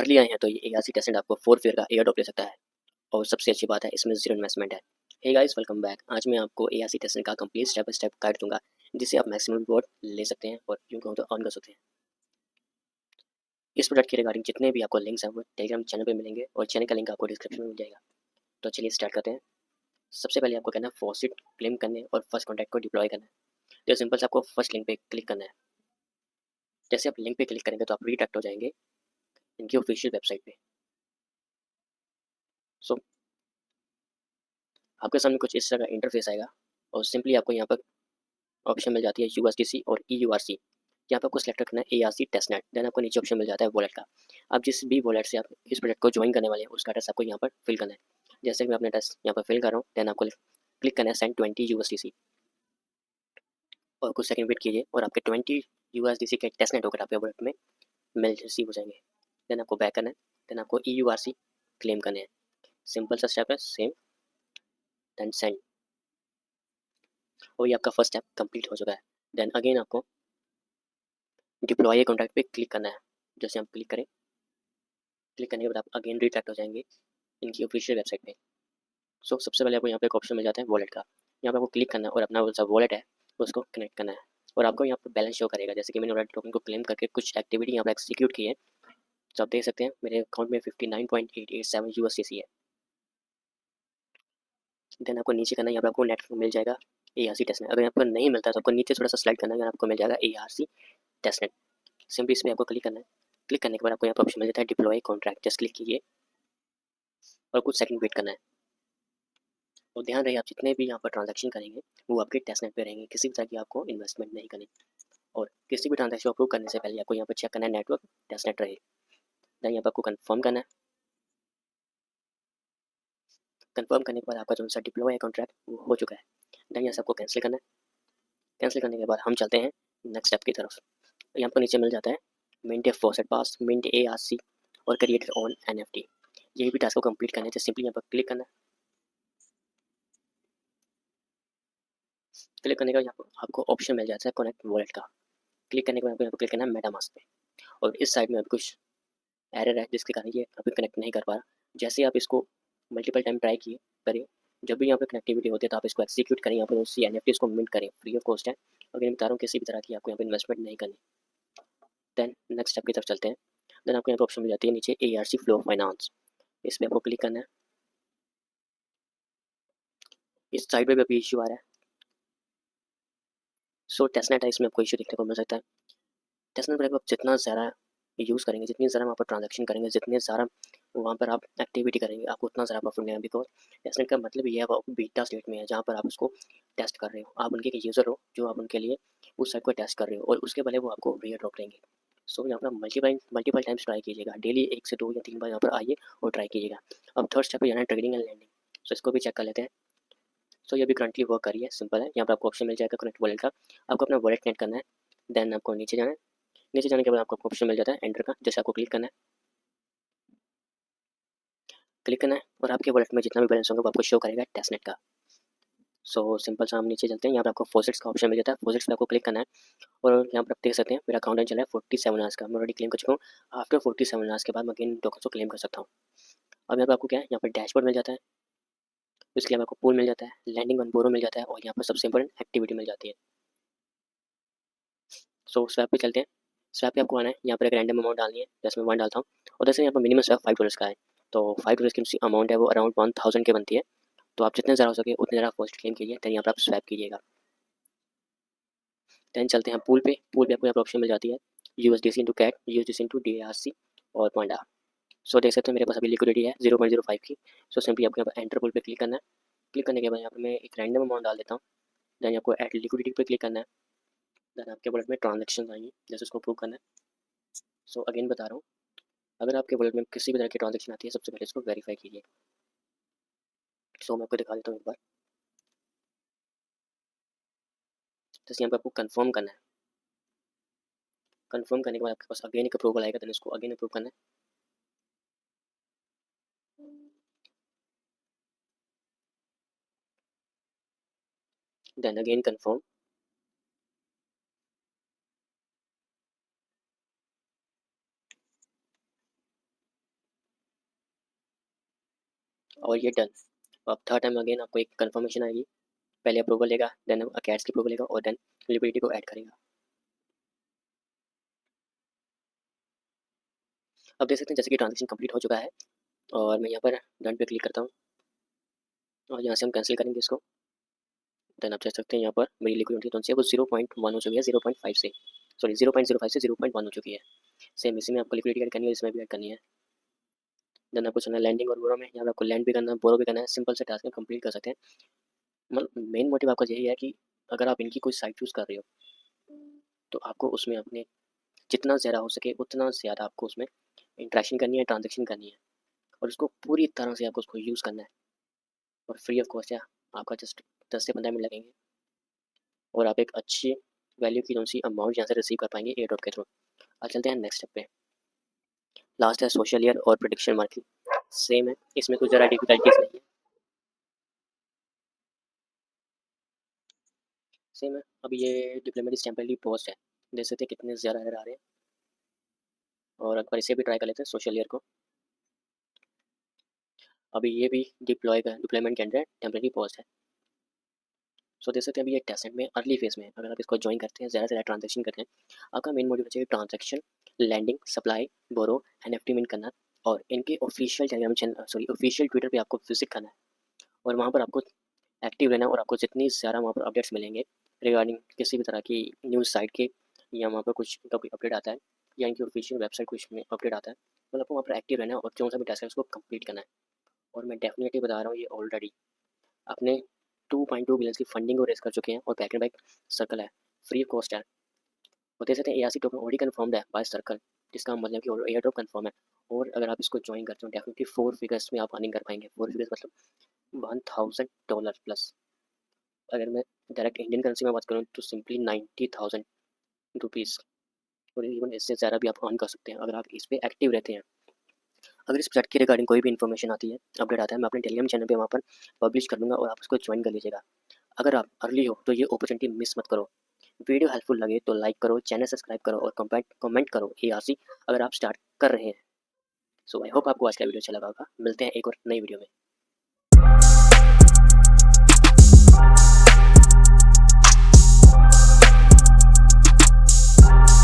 Early आए हैं तो ये ARC टेस्टनेट आपको 4 फेयर का एयर ड्रॉप ले सकता है और सबसे अच्छी बात है इसमें जीरो इन्वेस्टमेंट है। Hey guys, welcome back. आज मैं आपको ARC टेस्टनेट का complete step by step guide दूंगा जिससे आप मैक्सिमम रिवॉर्ड ले सकते हैं और यूं कहूं तो अर्न कर सकते हैं। इस प्रोडक्ट के रिगार्डिंग जितने भी आपको लिंक्स हैं वो टेलीग्राम चैनल पे मिलेंगे और चैनल का लिंक आपको डिस्क्रिप्शन में मिल जाएगा। तो चलिए स्टार्ट करते हैं। सबसे पहले आपको करना है फॉसिट क्लेम करने और फर्स्ट कॉन्टैक्ट को डिप्लॉय करना है। तो सिंपल से आपको फर्स्ट लिंक पे क्लिक करना है। जैसे आप लिंक पे क्लिक करेंगे तो आप रीडायरेक्ट हो जाएंगे इनकी ऑफिशियल वेबसाइट पे। सो आपके सामने कुछ इस तरह का इंटरफेस आएगा और सिंपली आपको यहाँ पर ऑप्शन मिल जाती है USDC और EURC। यहाँ पर आपको सेलेक्ट करना है ARC टेस्टनेट। देन आपको नीचे ऑप्शन मिल जाता है वॉलेट का। आप जिस भी वॉलेट से आप इस प्रोजेक्ट को ज्वाइन करने वाले हैं उसका एड्रेस आपको यहाँ पर फिल करना है। जैसे कि मैं अपना एड्रेस यहाँ पर फिल कर रहा हूँ, देन आपको क्लिक करना है सेंड 20 USDC और कुछ सेकंड वेट कीजिए और आपके 20 USDC के टेस्टनेट होकर आपके वॉलेट में मेल रिसीव हो जाएंगे। देन आपको बैक करना है। देन आपको EURC क्लेम करने हैं। सिंपल सा स्टेप है, सेम। देन सेंड, और ये आपका फर्स्ट स्टेप कंप्लीट हो चुका है। देन अगेन आपको डिप्लॉय कॉन्ट्रैक्ट पे क्लिक करना है। जैसे हम क्लिक करें, क्लिक करने के बाद आप अगेन रिट्रैक्ट हो जाएंगे इनकी ऑफिशियल वेबसाइट पे। सो सबसे पहले आपको यहाँ पे एक ऑप्शन मिल जाता है वॉलेट का। यहाँ पे आपको क्लिक करना है और अपना जो वॉलेट है उसको कनेक्ट करना है और आपको यहाँ पर बैलेंस शो करेगा। जैसे कि मैंने ऑलरेडी टोकन को क्लेम करके कुछ एक्टिविटी यहाँ पर एक्सिक्यूट की है, तो आप देख सकते हैं मेरे अकाउंट में 59.887 USDC है। देन आपको नीचे करना है, यहाँ पर आपको नेट मिल जाएगा ARC टेस्टनेट। अगर आपको नहीं मिलता तो आपको नीचे थोड़ा सा स्लाइड करना है, आपको मिल जाएगा ARC टेस्टनेट। सिंपली इसमें आपको क्लिक करना है। क्लिक करने के बाद आपको यहाँ पर ऑप्शन मिल जाता है डिप्लॉय कॉन्ट्रैक्ट। जस्ट क्लिक कीजिए और कुछ सेकंड वेट करना है। और ध्यान रहे आप जितने भी यहाँ पर ट्रांजैक्शन करेंगे वो आपके टेस्टनेट पे रहेंगे, किसी भी तरह की आपको इन्वेस्टमेंट नहीं करनी। और किसी भी ट्रांजैक्शन अप्रूव करने से पहले आपको यहाँ पर चेक करना है नेटवर्क टेस्टनेट रहे। देन यहाँ पर आपको कन्फर्म करना है। कन्फर्म करने के बाद आपका जो सा डिप्लॉय है कॉन्ट्रैक्ट वो हो चुका है। देन यहाँ से आपको कैंसिल करना है। कैंसिल करने के बाद हम चलते हैं नेक्स्ट स्टेप की तरफ। यहाँ पर नीचे मिल जाता है मिंट ए फॉसेट पास, मिंट ARC और क्रिएट ऑन NFT। यही भी टास्क को कंप्लीट करने से सिंपली यहाँ पर क्लिक करना है। क्लिक करने के बाद यहाँ पर आपको ऑप्शन मिल जाता है कनेक्ट वॉलेट का। क्लिक करने के बाद आपको यहाँ पर क्लिक करना है मेटामास्क पे और इस साइड में अभी कुछ एरर है जिसके कारण ये अभी कनेक्ट नहीं कर पा रहा। जैसे आप इसको मल्टीपल टाइम ट्राई किए करिए, जब भी यहाँ पे कनेक्टिविटी होती है तो आप इसको एक्सिक्यूट करें, यहाँ पर उसी NFTs को मिंट करें, फ्री ऑफ कॉस्ट है। अगर मैं बता रहा हूँ किसी भी तरह की आपको यहाँ पे इन्वेस्टमेंट नहीं करनी। देन नेक्स्ट स्टेप की तरफ चलते हैं। देन आपको यहाँ पर ऑप्शन मिल जाती है नीचे ARC फ्लो फाइनेंस। इस पर आपको क्लिक करना है। इस साइड में भी अभी इशू आ रहा है। सो टेस्टनेट है, इसमें आपको इशू देखने को मिल सकता है। टेस्टनेट पर आप जितना ज़्यादा यूज़ करेंगे, जितनी ज़्यादा वहाँ पर ट्रांजैक्शन करेंगे, जितने ज़्यादा वहाँ पर आप एक्टिविटी करेंगे, आपको उतना ज़्यादा प्रॉफिट मिलेगा। बिकॉज टेस्टनेट का मतलब ये है वो बीटा स्टेट में है जहाँ पर आप उसको टेस्ट कर रहे हो। आप उनके यूज़र हो जो आप उनके लिए उस साइट को टेस्ट कर रहे हो और उसके पहले वो आपको रियर ड्रॉप देंगे। सो यहाँ पर आप मल्टीपल टाइम्स ट्राई कीजिएगा। डेली 1 से 2 या 3 बार यहाँ पर आइए और ट्राई कीजिएगा। अब थर्ड स्टेप पे जाना है ट्रेडिंग एंड लैंडिंग। सो इसको भी चेक कर लेते हैं। सो ये भी करंटली वर्क करिए, सिंपल है। यहाँ पर आपको ऑप्शन मिल जाएगा कनेक्ट वॉलेट का। आपको अपना वॉलेट कनेक्ट करना है। देन आपको नीचे जाना है। नीचे जाने के बाद आपको ऑप्शन मिल जाता है एंटर का, जैसे आपको क्लिक करना है। क्लिक करना है और आपके वॉलेट में जितना भी बैलेंस होगा वो आपको शो करेगा टेस्टनेट का। सो सिंपल सा हम नीचे चलते हैं। यहाँ पर आपको फॉसेट्स का ऑप्शन मिल जाता है। फॉसेट्स पे आपको क्लिक करना है और यहाँ पर आप देख सकते हैं मेरा काउंट चला है 47 आवर्स का। मैं ऑलरेडी क्लेम कर चुका हूँ। आफ्टर 47 आवर्स के बाद मैं अगेन टोकन को क्लेम कर सकता हूँ। अब यहाँ पर आपको क्या है, यहाँ पर डैशबोर्ड मिल जाता है। इसके अलावा आपको पूल मिल जाता है, लैंडिंग ऑन बोरो मिल जाता है और यहाँ पर सबसे इंपॉर्टेंट एक्टिविटी मिल जाती है। सो स्वैप पे चलते हैं। स्वैप पे आपको आना है। यहाँ पर एक रैंडम अमाउंट डालनी है, जैसे मैं 1 डालता हूँ और जैसे यहाँ पर मिनिमम स्वैप $5 का है। तो $5 की अमाउंट है वो अराउंड 1000 के बनती है। तो आप जितने ज़्यादा हो सके उतने ज़्यादा फर्स्ट क्लेम कीजिए। देन यहाँ पर आप स्वैप कीजिएगा। देन चलते हैं पूल पे। पूल पे आपको यहाँ पर ऑप्शन मिल जाती है USDC into cat, USDC into DARC और पांडा। सो देख सकते हैं मेरे पास अभी लिक्विडिटी है 0.05 की। सो सिंपली आपको यहाँ पर एंटर पूल पे क्लिक करना है। क्लिक करने के बाद यहाँ पर मैं एक रैंडम अमाउंट डाल देता हूँ। देन आपको एड लिक्विडिटी पे क्लिक करना है। देन आपके वॉलेट में ट्रांजेक्शन आएंगी, जैसे उसको अप्रूव करना है। सो अगेन बता रहा हूँ, अगर आपके वॉलेट में किसी भी तरह की ट्रांजेक्शन आती है सबसे पहले इसको वेरीफाई कीजिए। सो मैं आपको दिखा देता हूँ एक बार। जैसे यहाँ पर आपको कन्फर्म करना है। कन्फर्म करने के बाद आपके पास अगेन एक अप्रूवल आएगा। देन इसको अगेन अप्रूव करना है। Then again confirm. और ये डन। अब थर्ड टाइम अगेन आपको एक कन्फर्मेशन आएगी, पहले अप्रूवल लेगा, देन कैट्स की अप्रूवल लेगा और देन लिक्विडिटी को ऐड करेगा। अब देख सकते हैं जैसे कि ट्रांजेक्शन कंप्लीट हो चुका है और मैं यहाँ पर डन पे क्लिक करता हूँ और यहाँ से हम कैंसिल करेंगे इसको। देन आप देख सकते हैं यहाँ पर मेरी लिक्विडिटी तो वो 0.1 हो चुकी है, 0.5 से, सॉरी 0.05 से 0.1 हो चुकी है। सेम इसी में आपको लिक्विडिटी ऐड करनी है, इसमें भी ऐड करनी है। देन आपको चलना है लैंडिंग और बोरो में, यहाँ पर आपको लैंड भी करना है, बोरो भी करना है। सिंपल से टास्क कंप्लीट कर सकते हैं। मतलब मेन मोटिव आपका यही है कि अगर आप इनकी कोई साइट चूज़ कर रहे हो तो आपको उसमें अपने जितना ज़्यादा हो सके उतना ज़्यादा आपको उसमें इंट्रैक्शन करनी है, ट्रांजेक्शन करनी है और उसको पूरी तरह से आपको उसको यूज़ करना है और फ्री ऑफ कॉस्ट है। आपका जस्ट 10 से 15 मिनट लगेंगे और आप एक अच्छी वैल्यू की सी अमाउंट यहाँ से रिसीव कर पाएंगे एयर ड्रॉप के थ्रू। अब चलते हैं नेक्स्ट स्टेप पे। लास्ट है सोशल ईयर और प्रेडिक्शन मार्केट। सेम है, इसमें कुछ ज़रा डिफिकल्टीज नहीं है, सेम है। अब ये डिप्लोमेटिक टेम्परेरी पोस्ट है, देख सकते हैं कितने ज़्यादा एरर आ रहे हैं। और एक बार इसे भी ट्राई कर लेते हैं सोशल ईयर को। अभी ये भी डिप्लॉयमेंट के अंदर टेम्परेरी पोस्ट है। सो देख सकते हैं अभी ये टेस्टनेट में अर्ली फेज में है। अगर आप इसको ज्वाइन करते हैं, ज़्यादा से ज़्यादा ट्रांजेक्शन करते हैं, आपका मेन मोटिव चाहिए ट्रांजेक्शन, लैंडिंग, सप्लाई, बोरो, एनएफटी मिंट करना और इनके official Telegram channel sorry official Twitter पे आपको विजिट करना है और वहाँ पर आपको एक्टिव रहना है और आपको जितनी ज़्यादा वहाँ पर अपडेट्स मिलेंगे रिगार्डिंग किसी भी तरह की न्यूज़ साइट के या वहाँ पर कुछ का कोई अपडेट आता है या इनकी ऑफिशियल वेबसाइट कुछ में अपडेट आता है, मतलब आपको वहाँ पर एक्टिव रहना है और जो सा भी टास्क है उसको कंप्लीट करना है। और मैं डेफिनेटली बता रहा हूँ ये ऑलरेडी अपने 2.2 बिलियन की फंडिंग को रेस कर चुके हैं और बैक एंड बैक सर्कल है, फ्री कॉस्ट है। और देख सकते हैं एआरसी टोकन ऑलरेडी कन्फर्म्ड है बाय सर्कल, जिसका मतलब कि एयर ड्रॉप कन्फर्म है। और अगर आप इसको ज्वाइन करते हो डेफिनेटली 4 फिगर्स में आप अर्निंग कर पाएंगे। 4 फिगर्स मतलब $1000 प्लस। अगर मैं डायरेक्ट इंडियन करेंसी में बात करूँ तो सिंपली 90,000 रुपीज़ और इवन इससे ज़्यादा भी आप अर्न कर सकते हैं अगर आप इस पर एक्टिव रहते हैं। अगर इस प्रोजेक्ट के रिगार्डिंग कोई भी इन्फॉर्मेशन आती है, अपडेट आता है, मैं अपने टेलीग्राम चैनल पे वहाँ पर पब्लिश कर दूँगा और आप उसको ज्वाइन कर लीजिएगा। अगर आप अर्ली हो तो ये अपॉर्चुनिटी मिस मत करो। वीडियो हेल्पफुल लगे तो लाइक करो, चैनल सब्सक्राइब करो और कमेंट करो एआरसी अगर आप स्टार्ट कर रहे हैं। सो आई होप आपको आज का वीडियो अच्छा लगा होगा। मिलते हैं एक और नई वीडियो में।